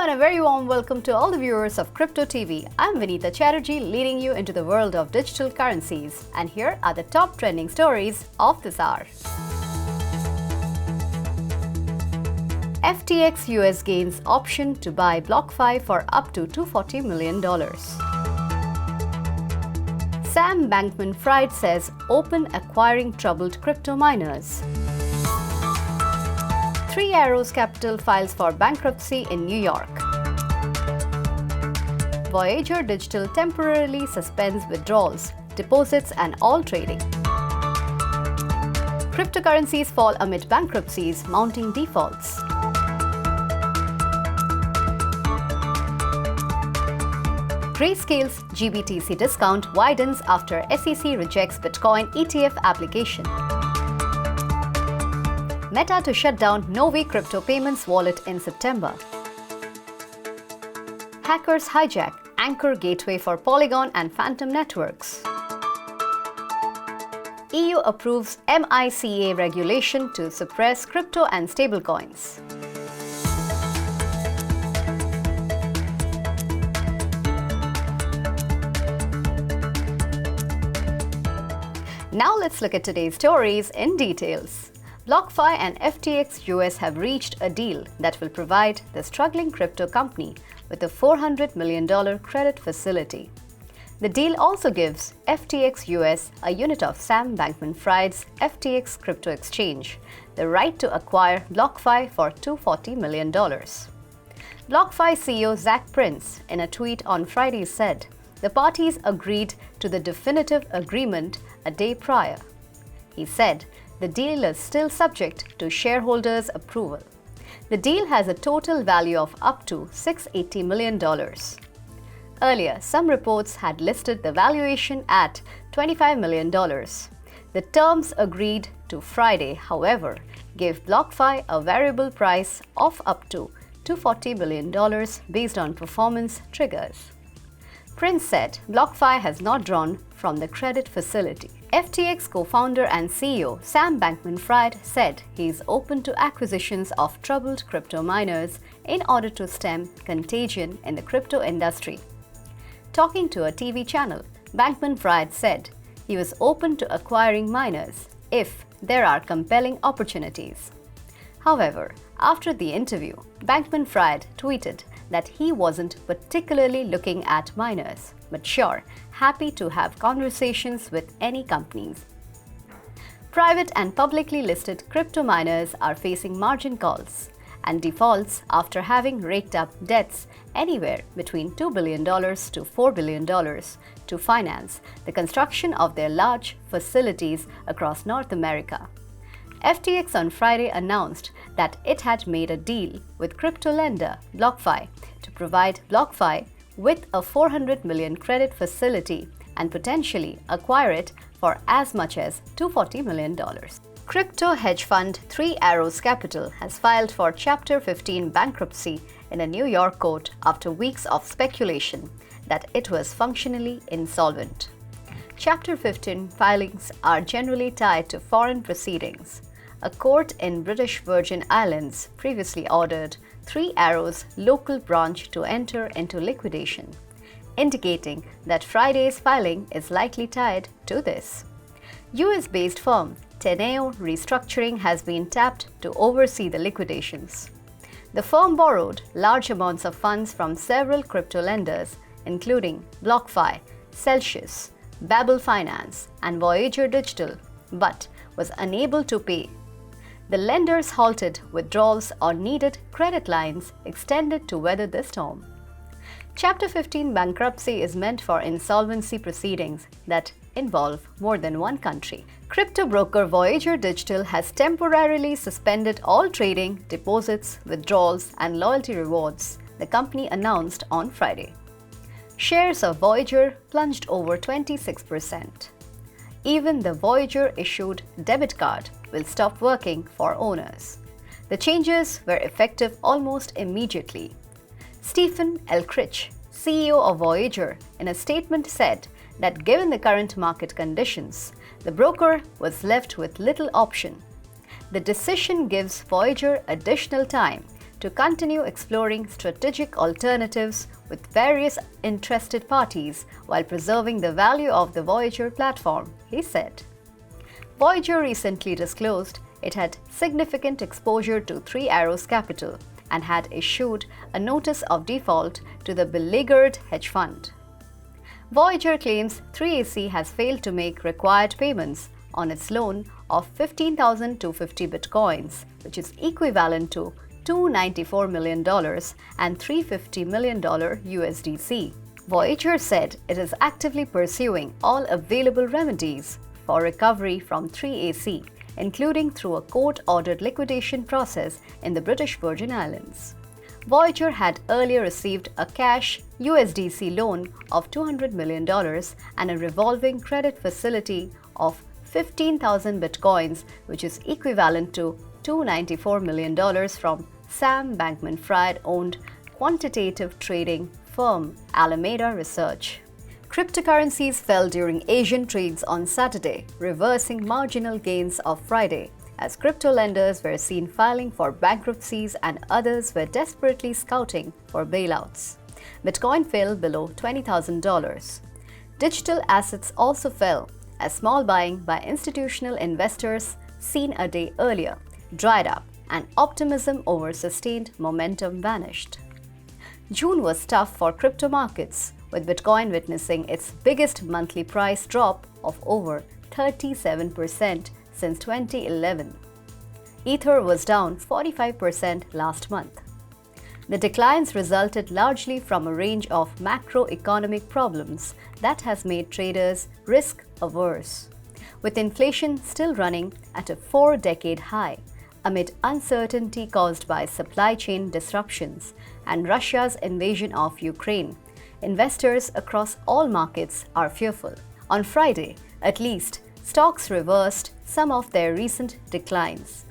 and a very warm welcome to all the viewers of Crypto TV. I'm Vinita Chatterjee, leading you into the world of digital currencies. And here are the top trending stories of this hour. FTX US gains option to buy BlockFi for up to $240 million. Sam Bankman-Fried says open acquiring troubled crypto miners. Three Arrows Capital files for bankruptcy in New York. Voyager Digital temporarily suspends withdrawals, deposits and all trading. Cryptocurrencies fall amid bankruptcies, mounting defaults. Grayscale's GBTC discount widens after SEC rejects Bitcoin ETF application. Meta to shut down Novi crypto payments wallet in September. Hackers hijack Ankr gateway for Polygon and Fantom networks. EU approves MiCA regulation to suppress crypto and stablecoins. Now let's look at today's stories in details. BlockFi and FTX US have reached a deal that will provide the struggling crypto company with a $400 million credit facility. The deal also gives FTX US, a unit of Sam Bankman-Fried's FTX crypto exchange, the right to acquire BlockFi for $240 million. BlockFi CEO Zach Prince, in a tweet on Friday, said the parties agreed to the definitive agreement a day prior. He said the deal is still subject to shareholders' approval. The deal has a total value of up to $680 million. Earlier, some reports had listed the valuation at $25 million. The terms agreed to Friday, however, gave BlockFi a variable price of up to $240 million based on performance triggers. Prince said BlockFi has not drawn from the credit facility. FTX co-founder and CEO Sam Bankman-Fried said he is open to acquisitions of troubled crypto miners in order to stem contagion in the crypto industry. Talking to a TV channel, Bankman-Fried said he was open to acquiring miners if there are compelling opportunities. However, after the interview, Bankman-Fried tweeted that he wasn't particularly looking at miners, but sure, happy to have conversations with any companies. Private and publicly listed crypto miners are facing margin calls and defaults after having raked up debts anywhere between $2 billion to $4 billion to finance the construction of their large facilities across North America. FTX on Friday announced that it had made a deal with crypto lender BlockFi to provide BlockFi with a $400 million credit facility and potentially acquire it for as much as $240 million. Crypto hedge fund Three Arrows Capital has filed for Chapter 15 bankruptcy in a New York court after weeks of speculation that it was functionally insolvent. Chapter 15 filings are generally tied to foreign proceedings. A court in British Virgin Islands previously ordered Three Arrows' local branch to enter into liquidation, indicating that Friday's filing is likely tied to this. US-based firm Teneo Restructuring has been tapped to oversee the liquidations. The firm borrowed large amounts of funds from several crypto lenders, including BlockFi, Celsius, Babel Finance, and Voyager Digital, but was unable to pay. The lenders halted withdrawals or needed credit lines extended to weather the storm. Chapter 15 bankruptcy is meant for insolvency proceedings that involve more than one country. Crypto broker Voyager Digital has temporarily suspended all trading, deposits, withdrawals, and loyalty rewards, the company announced on Friday. Shares of Voyager plunged over 26%. Even the Voyager-issued debit card will stop working for owners. The changes were effective almost immediately. Stephen Elkrich, CEO of Voyager, in a statement said that given the current market conditions, the broker was left with little option. The decision gives Voyager additional time to continue exploring strategic alternatives with various interested parties while preserving the value of the Voyager platform, he said. Voyager recently disclosed it had significant exposure to Three Arrows Capital and had issued a notice of default to the beleaguered hedge fund. Voyager claims 3AC has failed to make required payments on its loan of 15,250 bitcoins, which is equivalent to $294 million and $350 million USDC. Voyager said it is actively pursuing all available remedies for recovery from 3AC, including through a court-ordered liquidation process in the British Virgin Islands. Voyager had earlier received a cash USDC loan of $200 million and a revolving credit facility of 15,000 bitcoins, which is equivalent to $294 million from Sam Bankman-Fried owned quantitative trading firm Alameda Research. Cryptocurrencies fell during Asian trades on Saturday, reversing marginal gains of Friday, as crypto lenders were seen filing for bankruptcies and others were desperately scouting for bailouts. Bitcoin fell below $20,000. Digital assets also fell, as small buying by institutional investors seen a day earlier dried up and optimism over sustained momentum vanished. June was tough for crypto markets, with Bitcoin witnessing its biggest monthly price drop of over 37% since 2011. Ether was down 45% last month. The declines resulted largely from a range of macroeconomic problems that has made traders risk-averse, with inflation still running at a 4-decade high amid uncertainty caused by supply chain disruptions and Russia's invasion of Ukraine. Investors across all markets are fearful. On Friday, at least, stocks reversed some of their recent declines.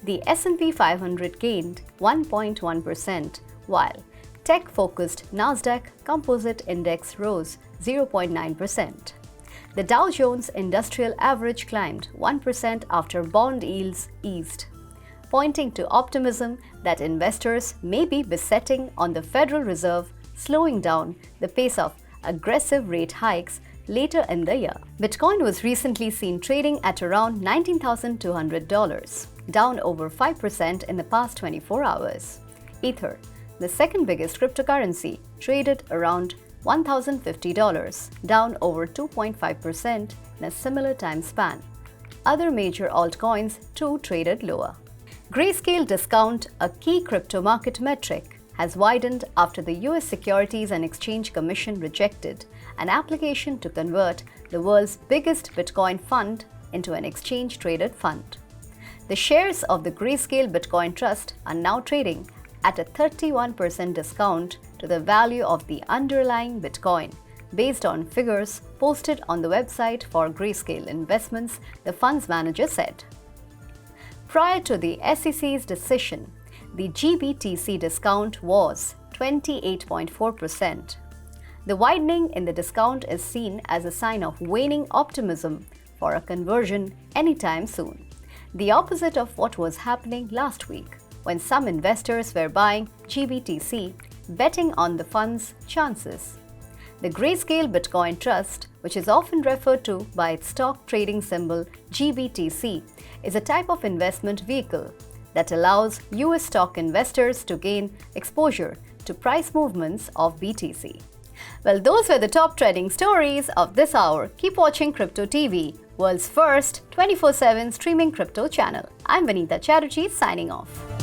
The S&P 500 gained 1.1%, while tech-focused Nasdaq Composite Index rose 0.9%. The Dow Jones Industrial Average climbed 1% after bond yields eased, pointing to optimism that investors may be besetting on the Federal Reserve slowing down the pace of aggressive rate hikes later in the year. Bitcoin was recently seen trading at around $19,200, down over 5% in the past 24 hours. Ether, the second biggest cryptocurrency, traded around $1,050, down over 2.5% in a similar time span. Other major altcoins too traded lower. Grayscale discount, a key crypto market metric, has widened after the US Securities and Exchange Commission rejected an application to convert the world's biggest Bitcoin fund into an exchange-traded fund. The shares of the Grayscale Bitcoin Trust are now trading at a 31% discount to the value of the underlying Bitcoin, based on figures posted on the website for Grayscale Investments, the fund's manager said. Prior to the SEC's decision, the GBTC discount was 28.4%. The widening in the discount is seen as a sign of waning optimism for a conversion anytime soon, the opposite of what was happening last week, when some investors were buying GBTC, betting on the fund's chances. The Grayscale Bitcoin Trust, which is often referred to by its stock trading symbol GBTC, is a type of investment vehicle that allows US stock investors to gain exposure to price movements of BTC. Well, those were the top trending stories of this hour. Keep watching Crypto TV, world's first 24/7 streaming crypto channel. I'm Vanita Chatterjee signing off.